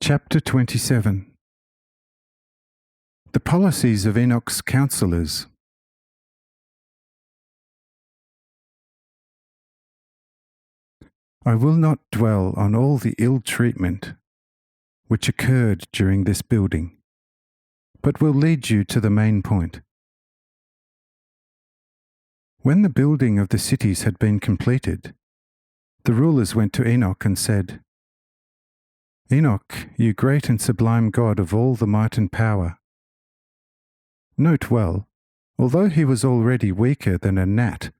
Chapter 27. The policies of Enoch's counselors. I will not dwell on all the ill treatment which occurred during this building, but will lead you to the main point. When the building of the cities had been completed, the rulers went to Enoch and said, Enoch, you great and sublime God of all the might and power. Note well, although he was already weaker than a gnat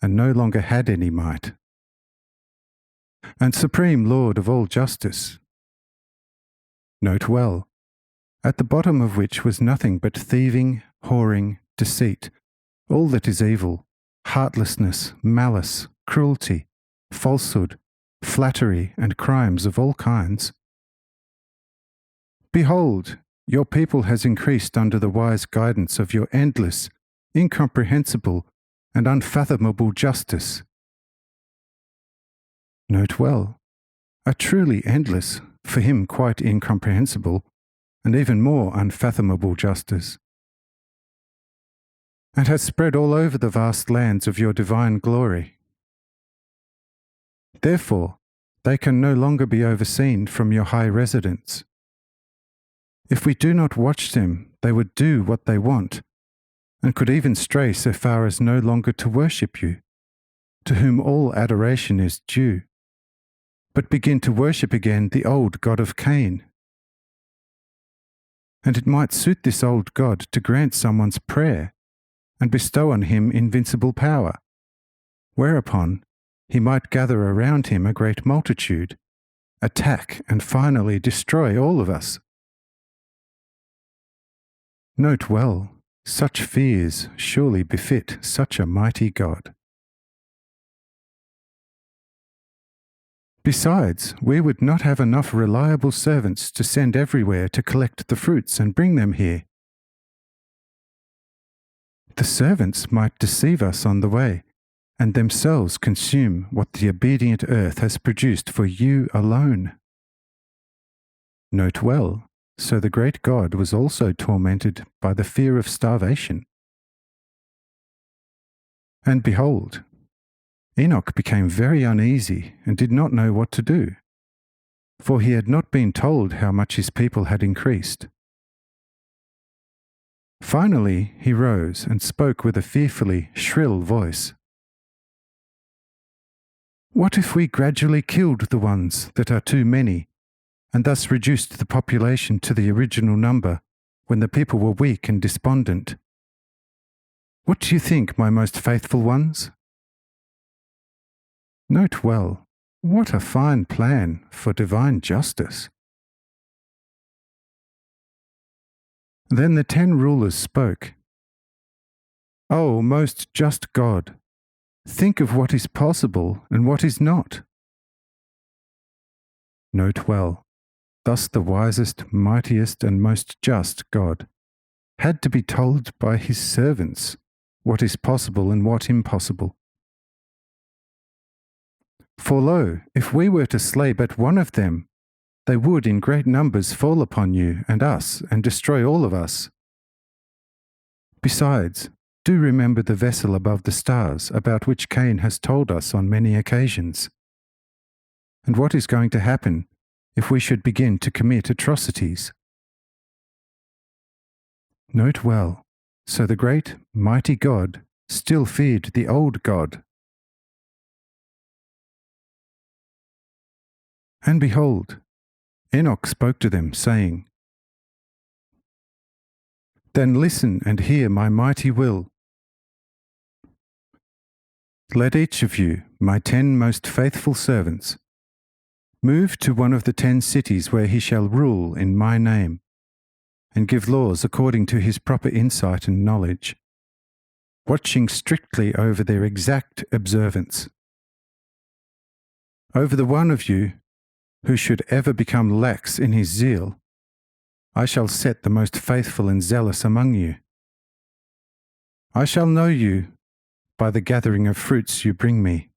and no longer had any might, and supreme Lord of all justice. Note well, at the bottom of which was nothing but thieving, whoring, deceit, all that is evil, heartlessness, malice, cruelty, falsehood, flattery, and crimes of all kinds. Behold, your people has increased under the wise guidance of your endless, incomprehensible, and unfathomable justice. Note well, a truly endless, for him quite incomprehensible, and even more unfathomable justice, and has spread all over the vast lands of your divine glory. Therefore, they can no longer be overseen from your high residence. If we do not watch them, they would do what they want, and could even stray so far as no longer to worship you, to whom all adoration is due, but begin to worship again the old god of Cain. And it might suit this old god to grant someone's prayer, and bestow on him invincible power, whereupon he might gather around him a great multitude, attack and finally destroy all of us. Note well, such fears surely befit such a mighty God. Besides, we would not have enough reliable servants to send everywhere to collect the fruits and bring them here. The servants might deceive us on the way, and themselves consume what the obedient earth has produced for you alone. Note well, so the great God was also tormented by the fear of starvation. And behold, Enoch became very uneasy and did not know what to do, for he had not been told how much his people had increased. Finally he rose and spoke with a fearfully shrill voice. What if we gradually killed the ones that are too many, and thus reduced the population to the original number when the people were weak and despondent? What do you think, my most faithful ones? Note well, what a fine plan for divine justice. Then the 10 rulers spoke. O most just God, think of what is possible and what is not. Note well, thus the wisest, mightiest, and most just God had to be told by his servants what is possible and what impossible. For lo, if we were to slay but one of them, they would in great numbers fall upon you and us and destroy all of us. Besides, do remember the vessel above the stars about which Cain has told us on many occasions. And what is going to happen if we should begin to commit atrocities? Note well, so the great, mighty God still feared the old God. And behold, Enoch spoke to them, saying, Then listen and hear my mighty will. Let each of you, my 10 most faithful servants, move to one of the 10 cities where he shall rule in my name, and give laws according to his proper insight and knowledge, watching strictly over their exact observance. Over the one of you who should ever become lax in his zeal, I shall set the most faithful and zealous among you. I shall know you by the gathering of fruits you bring me.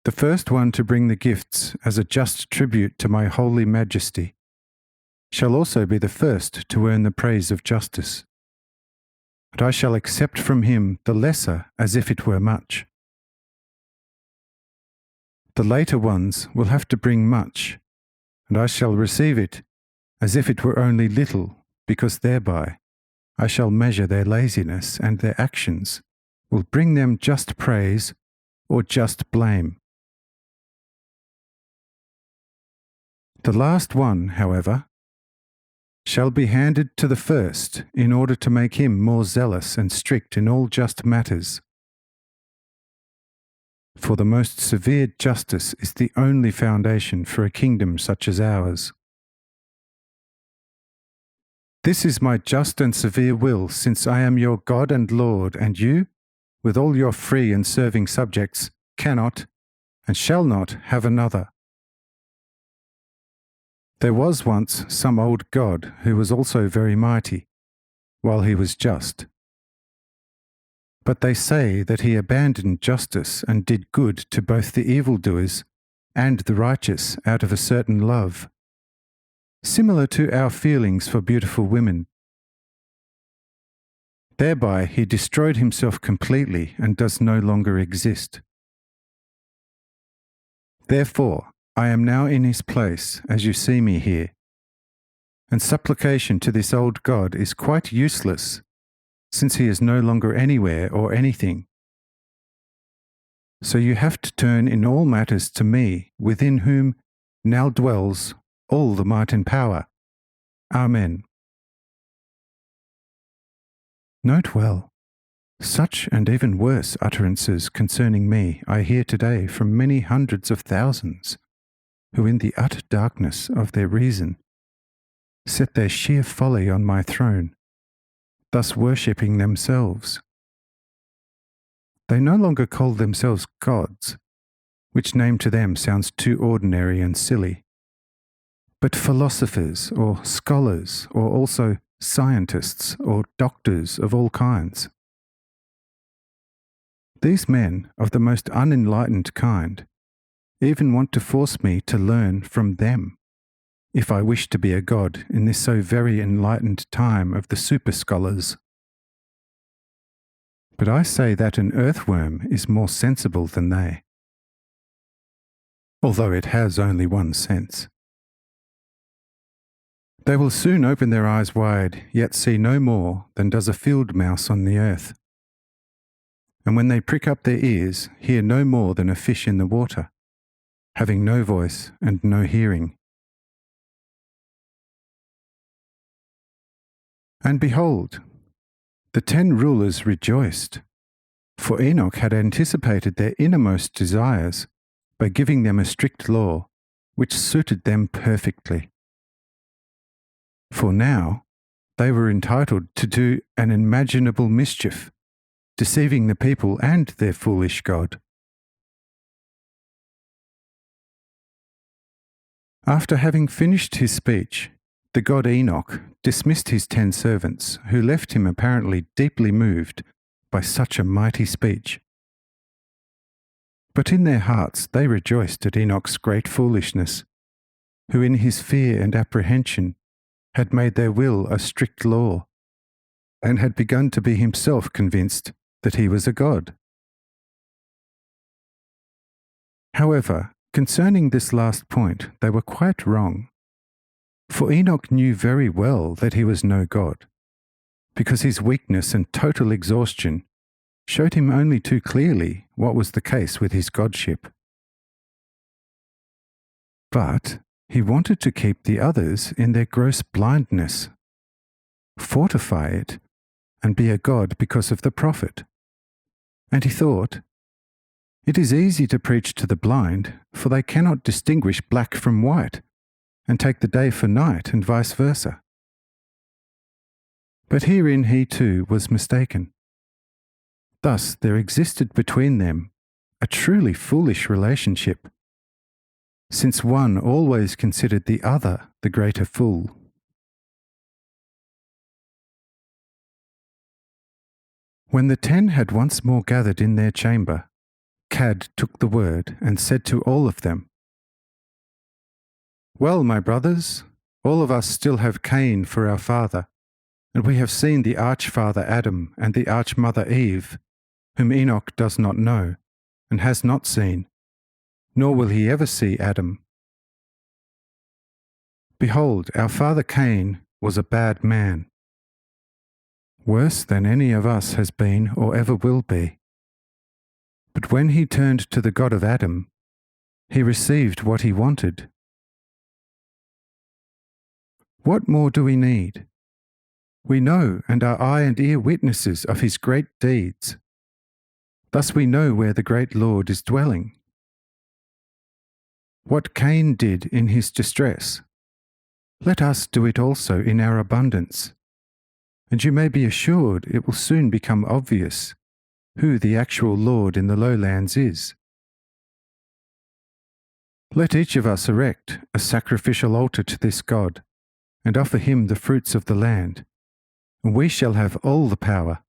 The first one to bring the gifts as a just tribute to my holy majesty shall also be the first to earn the praise of justice. But I shall accept from him the lesser as if it were much. The later ones will have to bring much, and I shall receive it as if it were only little, because thereby I shall measure their laziness, and their actions will bring them just praise or just blame. The last one, however, shall be handed to the first in order to make him more zealous and strict in all just matters. For the most severe justice is the only foundation for a kingdom such as ours. This is my just and severe will, since I am your God and Lord, and you, with all your free and serving subjects, cannot and shall not have another. There was once some old god who was also very mighty, while he was just. But they say that he abandoned justice and did good to both the evildoers and the righteous out of a certain love, similar to our feelings for beautiful women. Thereby he destroyed himself completely and does no longer exist. Therefore, I am now in his place, as you see me here, and supplication to this old god is quite useless, since he is no longer anywhere or anything. So you have to turn in all matters to me, within whom now dwells all the might and power. Amen. Note well, such and even worse utterances concerning me I hear today from many hundreds of thousands, who in the utter darkness of their reason set their sheer folly on my throne, thus worshipping themselves. They no longer call themselves gods, which name to them sounds too ordinary and silly, but philosophers or scholars, or also scientists or doctors of all kinds. These men of the most unenlightened kind even want to force me to learn from them, if I wish to be a god in this so very enlightened time of the super scholars. But I say that an earthworm is more sensible than they, although it has only one sense. They will soon open their eyes wide, yet see no more than does a field mouse on the earth. And when they prick up their ears, hear no more than a fish in the water, having no voice and no hearing. And behold, the 10 rulers rejoiced, for Enoch had anticipated their innermost desires by giving them a strict law, which suited them perfectly. For now they were entitled to do an imaginable mischief, deceiving the people and their foolish God. After having finished his speech, the god Enoch dismissed his 10 servants, who left him apparently deeply moved by such a mighty speech. But in their hearts they rejoiced at Enoch's great foolishness, who in his fear and apprehension had made their will a strict law, and had begun to be himself convinced that he was a god. However, concerning this last point, they were quite wrong. For Enoch knew very well that he was no god, because his weakness and total exhaustion showed him only too clearly what was the case with his godship. But he wanted to keep the others in their gross blindness, fortify it, and be a god because of the prophet. And he thought, it is easy to preach to the blind, for they cannot distinguish black from white, and take the day for night, and vice versa. But herein he too was mistaken. Thus there existed between them a truly foolish relationship, since one always considered the other the greater fool. When the 10 had once more gathered in their chamber, Cad took the word and said to all of them, "Well, my brothers, all of us still have Cain for our father, and we have seen the archfather Adam and the archmother Eve, whom Enoch does not know, and has not seen, nor will he ever see Adam. Behold, our father Cain was a bad man, worse than any of us has been or ever will be. But when he turned to the God of Adam, he received what he wanted. What more do we need? We know and are eye and ear witnesses of his great deeds. Thus we know where the great Lord is dwelling. What Cain did in his distress, let us do it also in our abundance. And you may be assured it will soon become obvious who the actual Lord in the lowlands is. Let each of us erect a sacrificial altar to this God, and offer him the fruits of the land, and we shall have all the power.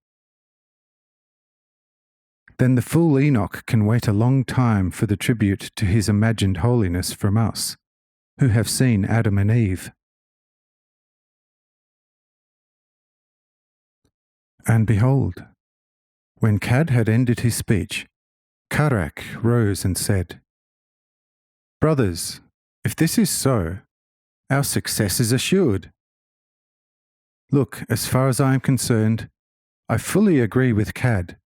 Then the fool Enoch can wait a long time for the tribute to his imagined holiness from us, who have seen Adam and Eve. And behold, when Cad had ended his speech, Karak rose and said, "Brothers, if this is so, our success is assured. Look, as far as I am concerned, I fully agree with Cad.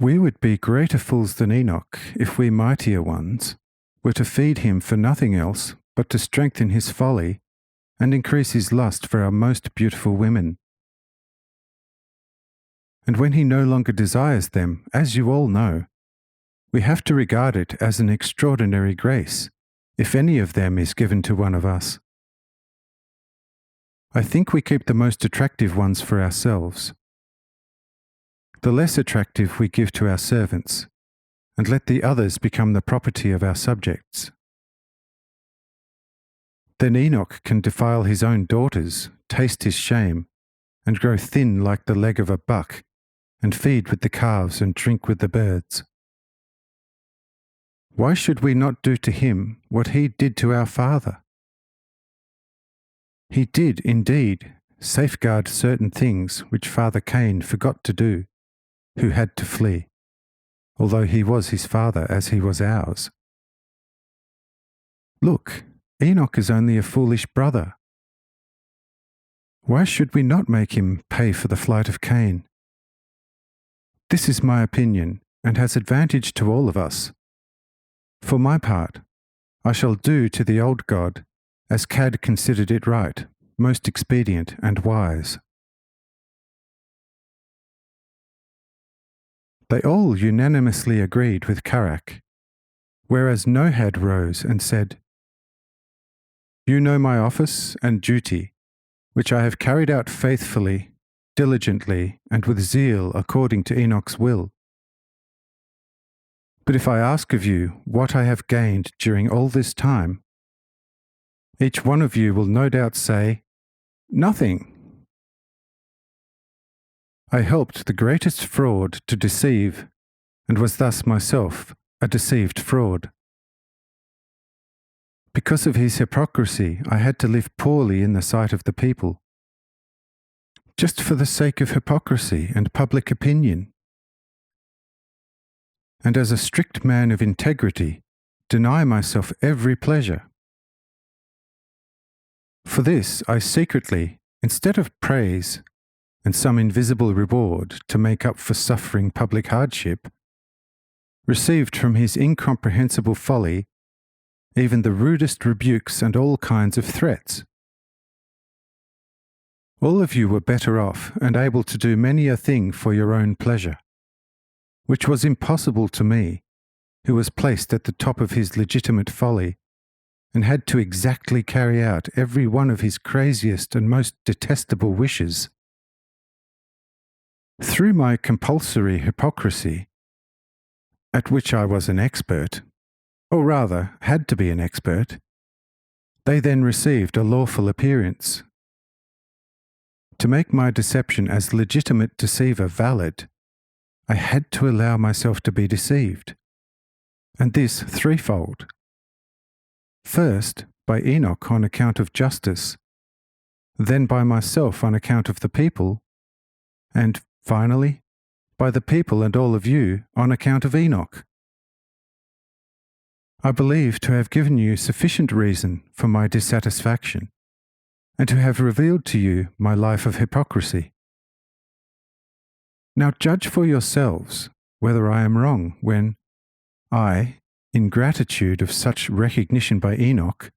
We would be greater fools than Enoch if we mightier ones were to feed him for nothing else but to strengthen his folly and increase his lust for our most beautiful women. And when he no longer desires them, as you all know, we have to regard it as an extraordinary grace, if any of them is given to one of us. I think we keep the most attractive ones for ourselves. The less attractive we give to our servants, and let the others become the property of our subjects. Then Enoch can defile his own daughters, taste his shame, and grow thin like the leg of a buck, and feed with the calves and drink with the birds. Why should we not do to him what he did to our father? He did, indeed, safeguard certain things which Father Cain forgot to do, who had to flee, although he was his father as he was ours. Look, Enoch is only a foolish brother. Why should we not make him pay for the flight of Cain? This is my opinion, and has advantage to all of us. For my part, I shall do to the old God as Cad considered it right, most expedient and wise." They all unanimously agreed with Karak, whereas Nohad rose and said, "You know my office and duty, which I have carried out faithfully, diligently, and with zeal according to Enoch's will. But if I ask of you what I have gained during all this time, each one of you will no doubt say, 'Nothing.' I helped the greatest fraud to deceive, and was thus myself a deceived fraud. Because of his hypocrisy, I had to live poorly in the sight of the people, just for the sake of hypocrisy and public opinion. And as a strict man of integrity, deny myself every pleasure. For this I secretly, instead of praise and some invisible reward to make up for suffering public hardship, received from his incomprehensible folly even the rudest rebukes and all kinds of threats. All of you were better off and able to do many a thing for your own pleasure, which was impossible to me, who was placed at the top of his legitimate folly, and had to exactly carry out every one of his craziest and most detestable wishes. Through my compulsory hypocrisy, at which I was an expert, or rather had to be an expert, they then received a lawful appearance. To make my deception as legitimate deceiver valid, I had to allow myself to be deceived, and this threefold. First, by Enoch on account of justice, then by myself on account of the people, and finally, by the people and all of you on account of Enoch. I believe to have given you sufficient reason for my dissatisfaction, and to have revealed to you my life of hypocrisy. Now judge for yourselves whether I am wrong when I, in gratitude of such recognition by Enoch,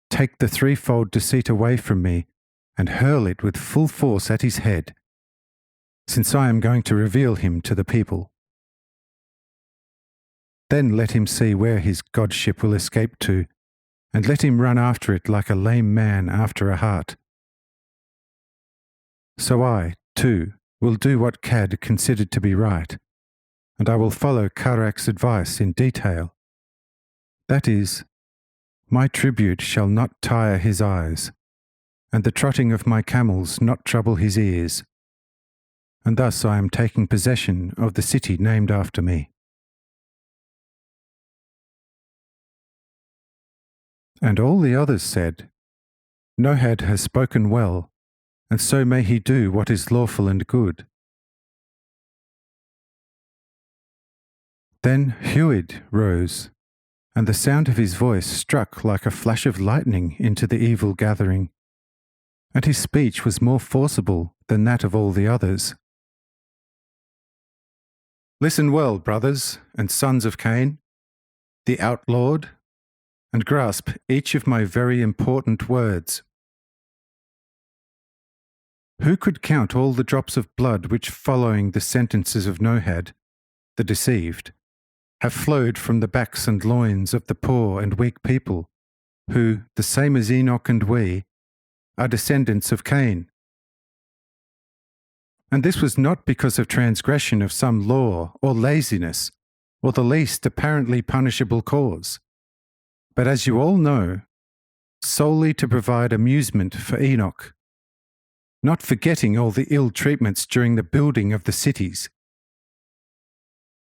take the threefold deceit away from me and hurl it with full force at his head, since I am going to reveal him to the people. Then let him see where his godship will escape to, and let him run after it like a lame man after a hart. So I, too, will do what Cad considered to be right, and I will follow Karak's advice in detail. That is, my tribute shall not tire his eyes, and the trotting of my camels not trouble his ears. And thus I am taking possession of the city named after me. And all the others said, Nohad has spoken well, and so may he do what is lawful and good. Then Huid rose, and the sound of his voice struck like a flash of lightning into the evil gathering, and his speech was more forcible than that of all the others. Listen well, brothers and sons of Cain, the outlawed, and grasp each of my very important words. Who could count all the drops of blood which, following the sentences of Nohad, the deceived, have flowed from the backs and loins of the poor and weak people, who, the same as Enoch and we, are descendants of Cain? And this was not because of transgression of some law or laziness, or the least apparently punishable cause, but as you all know, solely to provide amusement for Enoch, not forgetting all the ill treatments during the building of the cities.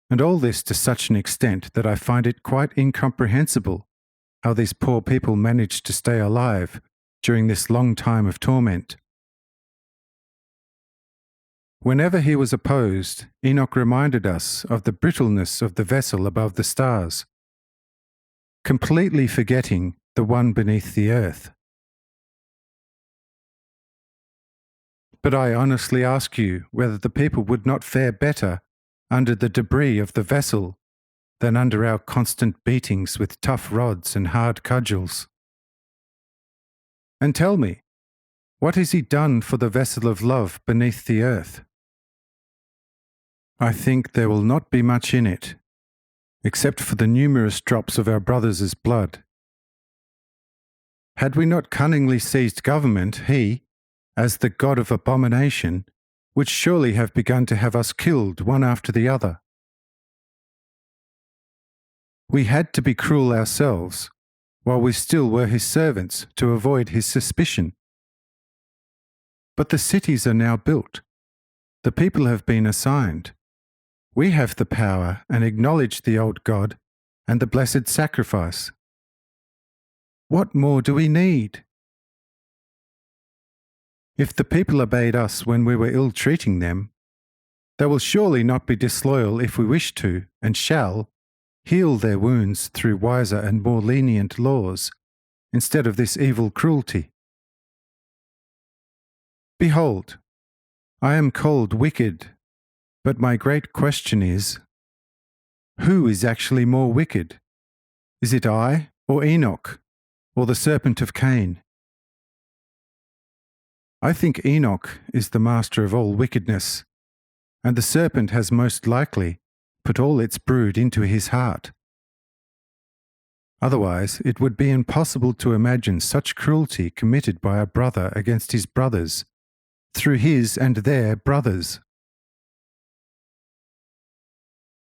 And all this to such an extent that I find it quite incomprehensible how these poor people managed to stay alive during this long time of torment. Whenever he was opposed, Enoch reminded us of the brittleness of the vessel above the stars, completely forgetting the one beneath the earth. But I honestly ask you whether the people would not fare better under the debris of the vessel than under our constant beatings with tough rods and hard cudgels. And tell me, what has he done for the vessel of love beneath the earth? I think there will not be much in it, except for the numerous drops of our brothers' blood. Had we not cunningly seized government, he, as the god of abomination, would surely have begun to have us killed one after the other. We had to be cruel ourselves, while we still were his servants, to avoid his suspicion. But the cities are now built. The people have been assigned. We have the power and acknowledge the old God and the blessed sacrifice. What more do we need? If the people obeyed us when we were ill-treating them, they will surely not be disloyal if we wish to, and shall, heal their wounds through wiser and more lenient laws, instead of this evil cruelty. Behold, I am called wicked, but my great question is, who is actually more wicked? Is it I, or Enoch, or the serpent of Cain? I think Enoch is the master of all wickedness, and the serpent has most likely put all its brood into his heart. Otherwise, it would be impossible to imagine such cruelty committed by a brother against his brothers, through his and their brothers.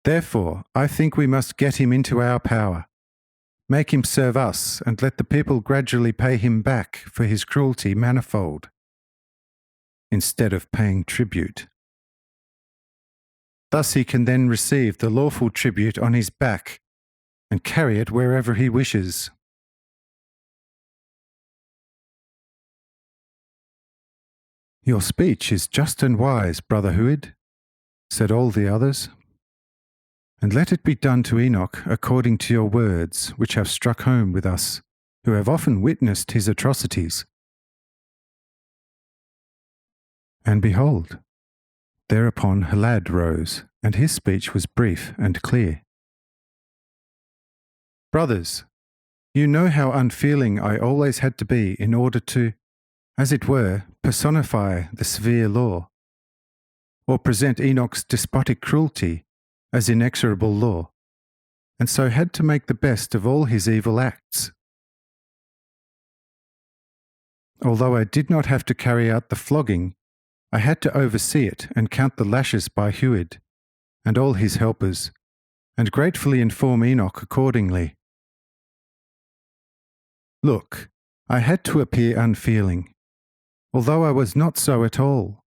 Therefore, I think we must get him into our power, make him serve us, and let the people gradually pay him back for his cruelty manifold, instead of paying tribute. Thus he can then receive the lawful tribute on his back and carry it wherever he wishes. Your speech is just and wise, Brother Huid, said all the others. And let it be done to Enoch according to your words, which have struck home with us, who have often witnessed his atrocities. And behold, thereupon Halad rose, and his speech was brief and clear. Brothers, you know how unfeeling I always had to be in order to, as it were, personify the severe law, or present Enoch's despotic cruelty as inexorable law, and so had to make the best of all his evil acts. Although I did not have to carry out the flogging, I had to oversee it and count the lashes by Huid and all his helpers, and gratefully inform Enoch accordingly. Look, I had to appear unfeeling, although I was not so at all.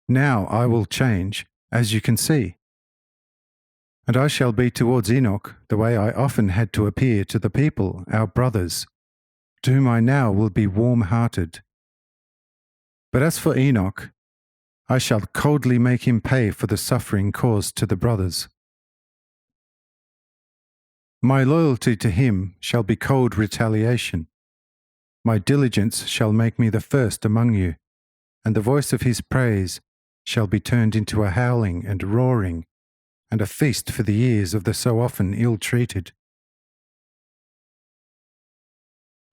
Now I will change, as you can see. And I shall be towards Enoch the way I often had to appear to the people, our brothers, to whom I now will be warm-hearted. But as for Enoch, I shall coldly make him pay for the suffering caused to the brothers. My loyalty to him shall be cold retaliation. My diligence shall make me the first among you, and the voice of his praise shall be turned into a howling and roaring, and a feast for the ears of the so often ill-treated.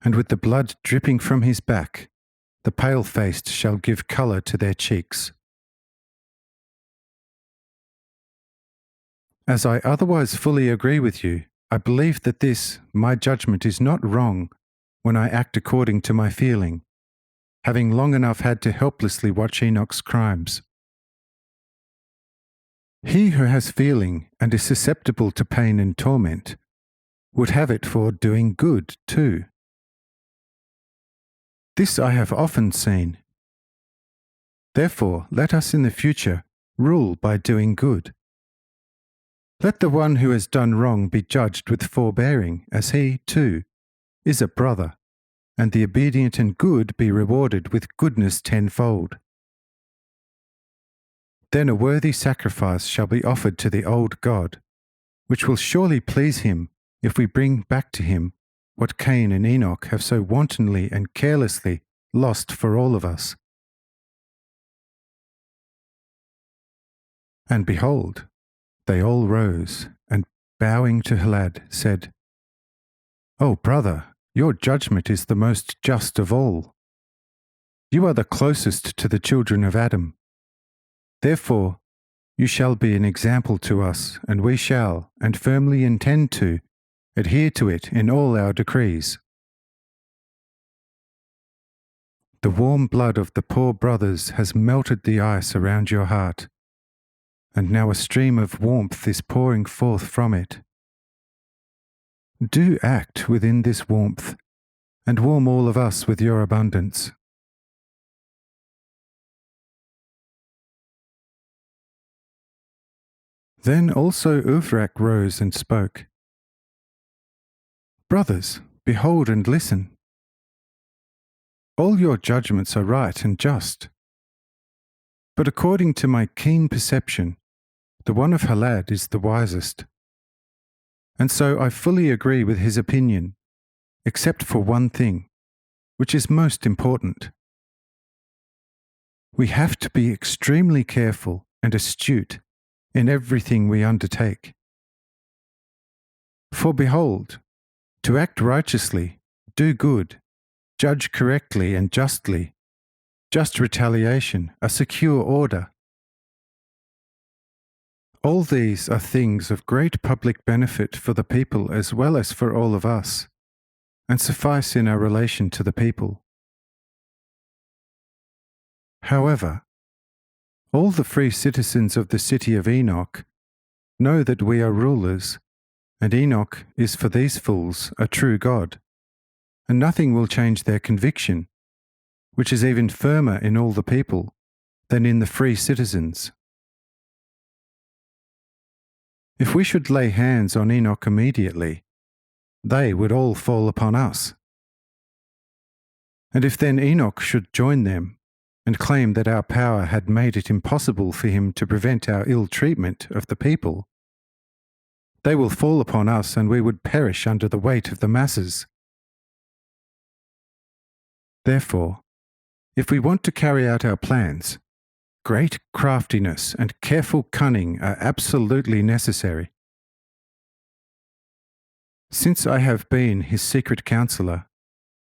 And with the blood dripping from his back, the pale-faced shall give colour to their cheeks. As I otherwise fully agree with you, I believe that this, my judgment, is not wrong when I act according to my feeling, having long enough had to helplessly watch Enoch's crimes. He who has feeling and is susceptible to pain and torment would have it for doing good too. This I have often seen. Therefore, let us in the future rule by doing good. Let the one who has done wrong be judged with forbearing, as he, too, is a brother, and the obedient and good be rewarded with goodness tenfold. Then a worthy sacrifice shall be offered to the old God, which will surely please him if we bring back to him what Cain and Enoch have so wantonly and carelessly lost for all of us. And behold, they all rose, and bowing to Halad, said, O brother, your judgment is the most just of all. You are the closest to the children of Adam. Therefore, you shall be an example to us, and we shall, and firmly intend to, adhere to it in all our decrees. The warm blood of the poor brothers has melted the ice around your heart, and now a stream of warmth is pouring forth from it. Do act within this warmth, and warm all of us with your abundance. Then also Uvrak rose and spoke. Brothers, behold and listen. All your judgments are right and just. But according to my keen perception, the one of Halad is the wisest. And so I fully agree with his opinion, except for one thing, which is most important. We have to be extremely careful and astute in everything we undertake. For behold, to act righteously, do good, judge correctly and justly, just retaliation, a secure order. All these are things of great public benefit for the people as well as for all of us, and suffice in our relation to the people. However, all the free citizens of the city of Enoch know that we are rulers, and Enoch is for these fools a true God, and nothing will change their conviction, which is even firmer in all the people than in the free citizens. If we should lay hands on Enoch immediately, they would all fall upon us. And if then Enoch should join them and claim that our power had made it impossible for him to prevent our ill treatment of the people, they will fall upon us and we would perish under the weight of the masses. Therefore, if we want to carry out our plans, great craftiness and careful cunning are absolutely necessary. Since I have been his secret counselor,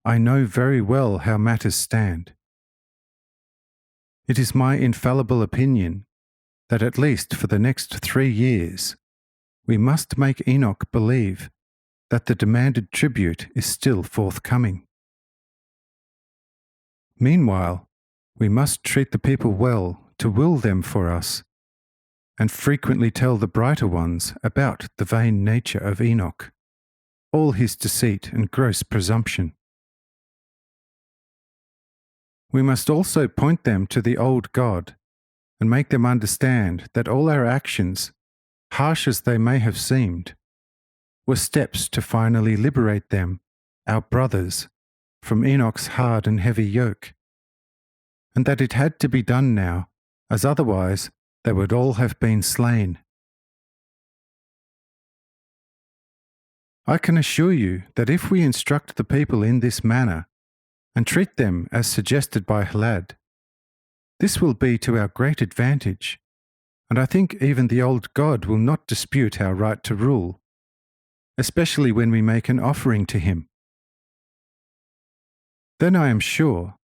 I know very well how matters stand. It is my infallible opinion that at least for the next 3 years, we must make Enoch believe that the demanded tribute is still forthcoming. Meanwhile, we must treat the people well to will them for us, and frequently tell the brighter ones about the vain nature of Enoch, all his deceit and gross presumption. We must also point them to the old God, and make them understand that all our actions, harsh as they may have seemed, were steps to finally liberate them, our brothers, from Enoch's hard and heavy yoke, and that it had to be done now, as otherwise they would all have been slain. I can assure you that if we instruct the people in this manner, and treat them as suggested by Halad, this will be to our great advantage, and I think even the old God will not dispute our right to rule, especially when we make an offering to him. Then I am sure,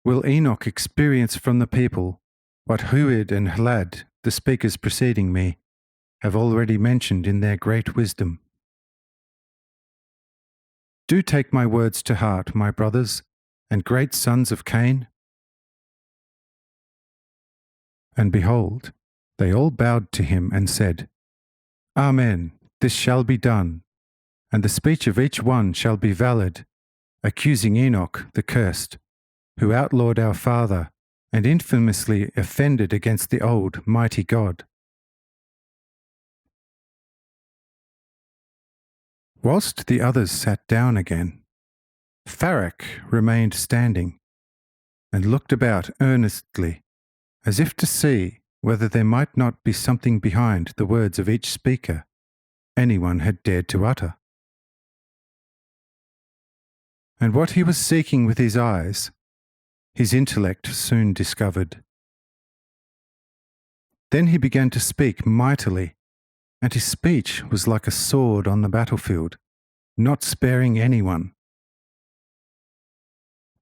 will Enoch experience from the people what Huid and Halad, the speakers preceding me, have already mentioned in their great wisdom. Do take my words to heart, my brothers, and great sons of Cain. And behold, they all bowed to him and said, Amen, this shall be done, and the speech of each one shall be valid, accusing Enoch the cursed, who outlawed our father and infamously offended against the old, mighty God. Whilst the others sat down again, Farak remained standing, and looked about earnestly, as if to see whether there might not be something behind the words of each speaker anyone had dared to utter. And what he was seeking with his eyes, his intellect soon discovered. Then he began to speak mightily, and his speech was like a sword on the battlefield, not sparing anyone.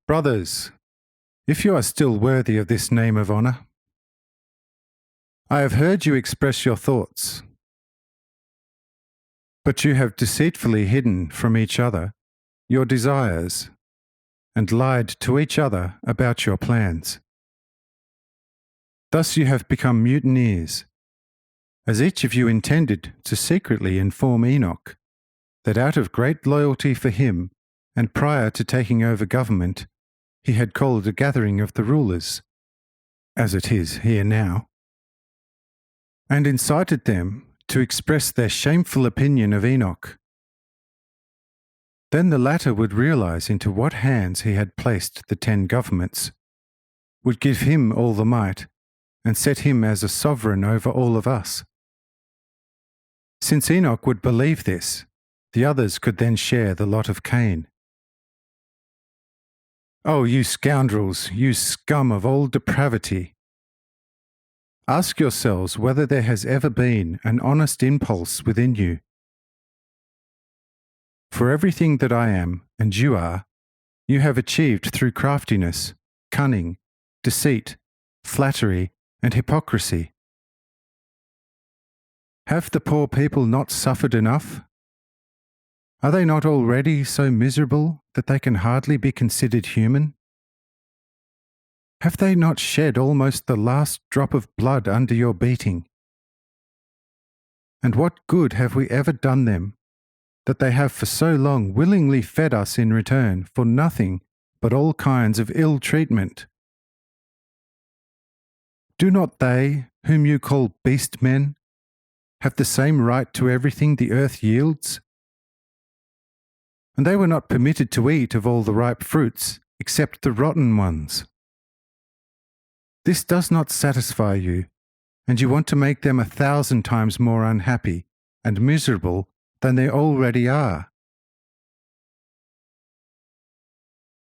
Brothers, if you are still worthy of this name of honor, I have heard you express your thoughts, but you have deceitfully hidden from each other your desires and lied to each other about your plans. Thus you have become mutineers, as each of you intended to secretly inform Enoch that out of great loyalty for him and prior to taking over government, he had called a gathering of the rulers, as it is here now, and incited them to express their shameful opinion of Enoch. Then the latter would realize into what hands he had placed the 10 governments, would give him all the might, and set him as a sovereign over all of us. Since Enoch would believe this, the others could then share the lot of Cain. Oh, you scoundrels, you scum of all depravity! Ask yourselves whether there has ever been an honest impulse within you. For everything that I am, and you are, you have achieved through craftiness, cunning, deceit, flattery, and hypocrisy. Have the poor people not suffered enough? Are they not already so miserable that they can hardly be considered human? Have they not shed almost the last drop of blood under your beating? And what good have we ever done them, that they have for so long willingly fed us in return for nothing but all kinds of ill treatment? Do not they, whom you call beast men, have the same right to everything the earth yields? And they were not permitted to eat of all the ripe fruits, except the rotten ones. This does not satisfy you, and you want to make them 1,000 times more unhappy and miserable than they already are.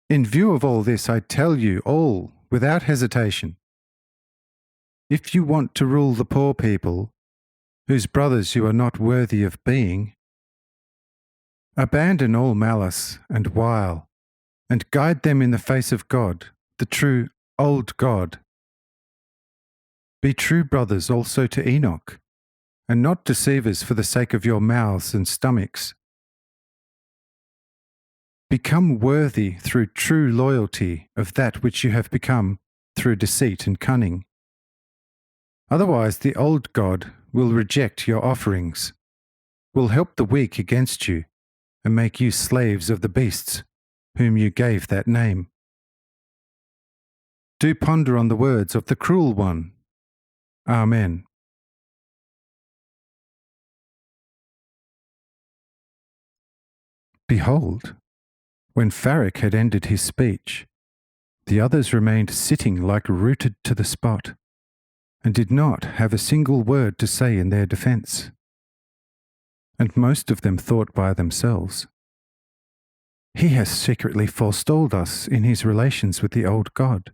In view of all this, I tell you all, without hesitation, if you want to rule the poor people, whose brothers you are not worthy of being, abandon all malice and wile, and guide them in the face of God, the true old God. Be true brothers also to Enoch, and not deceivers for the sake of your mouths and stomachs. Become worthy through true loyalty of that which you have become through deceit and cunning. Otherwise the old God will reject your offerings, will help the weak against you, and make you slaves of the beasts, whom you gave that name. Do ponder on the words of the cruel one. Amen. Behold, when Farak had ended his speech, the others remained sitting like rooted to the spot, and did not have a single word to say in their defence. And most of them thought by themselves, "He has secretly forestalled us in his relations with the old God.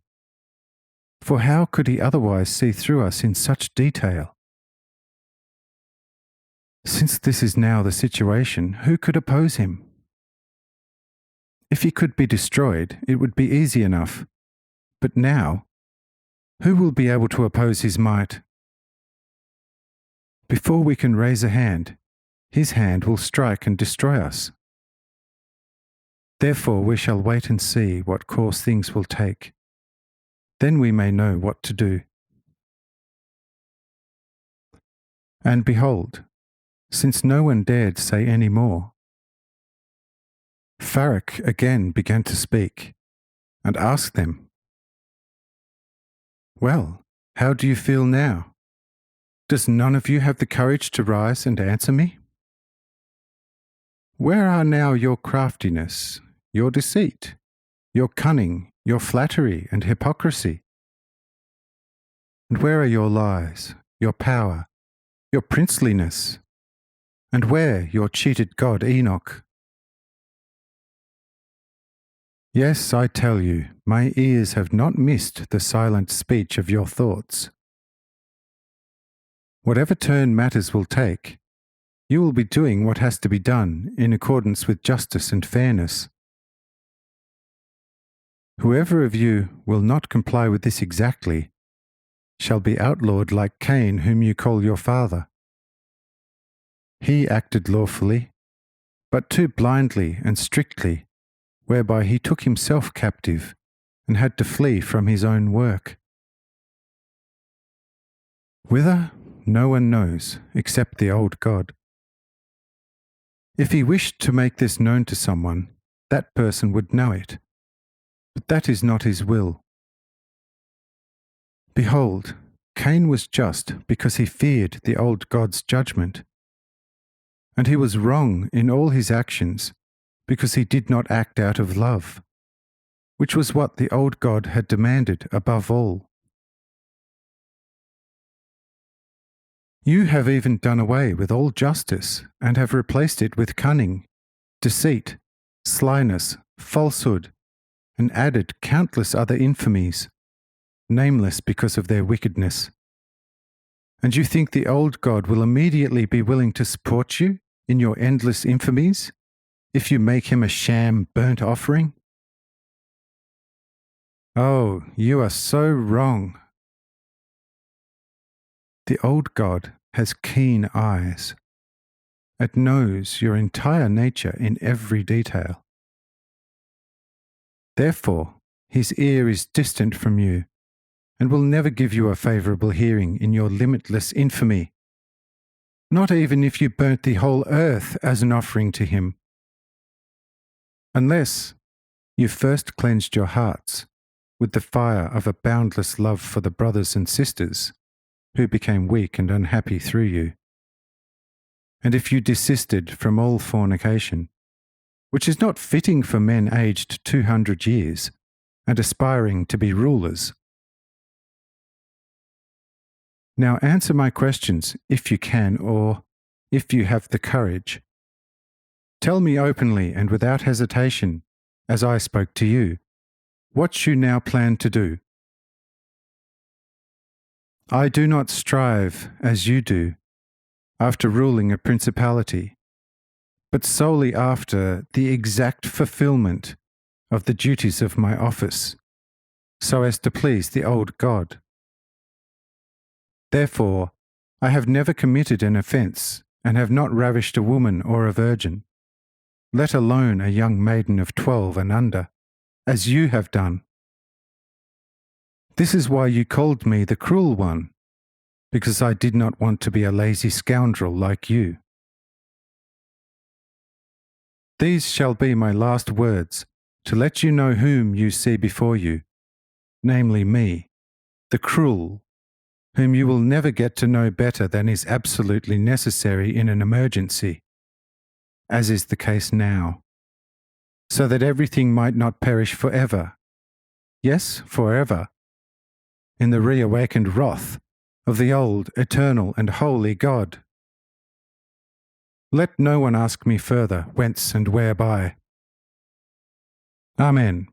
For how could he otherwise see through us in such detail? Since this is now the situation, who could oppose him? If he could be destroyed, it would be easy enough. But now, who will be able to oppose his might? Before we can raise a hand, his hand will strike and destroy us. Therefore we shall wait and see what course things will take. Then we may know what to do." And behold, since no one dared say any more, Farak again began to speak, and asked them, "Well, how do you feel now? Does none of you have the courage to rise and answer me? Where are now your craftiness, your deceit, your cunning, your flattery and hypocrisy? And where are your lies, your power, your princeliness? And where your cheated god Enoch? Yes, I tell you, my ears have not missed the silent speech of your thoughts. Whatever turn matters will take, you will be doing what has to be done in accordance with justice and fairness. Whoever of you will not comply with this exactly shall be outlawed like Cain, whom you call your father. He acted lawfully, but too blindly and strictly, whereby he took himself captive and had to flee from his own work. Whither, no one knows except the old God. If he wished to make this known to someone, that person would know it, but that is not his will. Behold, Cain was just because he feared the old God's judgment, and he was wrong in all his actions because he did not act out of love, which was what the old God had demanded above all. You have even done away with all justice and have replaced it with cunning, deceit, slyness, falsehood, and added countless other infamies, nameless because of their wickedness. And you think the old God will immediately be willing to support you in your endless infamies if you make him a sham burnt offering? Oh, you are so wrong. The old God has keen eyes. It knows your entire nature in every detail. Therefore, his ear is distant from you and will never give you a favourable hearing in your limitless infamy, not even if you burnt the whole earth as an offering to him, unless you first cleansed your hearts with the fire of a boundless love for the brothers and sisters who became weak and unhappy through you, and if you desisted from all fornication, which is not fitting for men aged 200 years and aspiring to be rulers. Now answer my questions if you can, or if you have the courage. Tell me openly and without hesitation, as I spoke to you, what you now plan to do. I do not strive, as you do, after ruling a principality, but solely after the exact fulfillment of the duties of my office, so as to please the old God. Therefore, I have never committed an offence, and have not ravished a woman or a virgin, let alone a young maiden of 12 and under, as you have done. This is why you called me the cruel one, because I did not want to be a lazy scoundrel like you. These shall be my last words, to let you know whom you see before you, namely me, the cruel, whom you will never get to know better than is absolutely necessary in an emergency, as is the case now, so that everything might not perish forever, yes, forever, in the reawakened wrath of the old, eternal, and holy God. Let no one ask me further whence and whereby. Amen.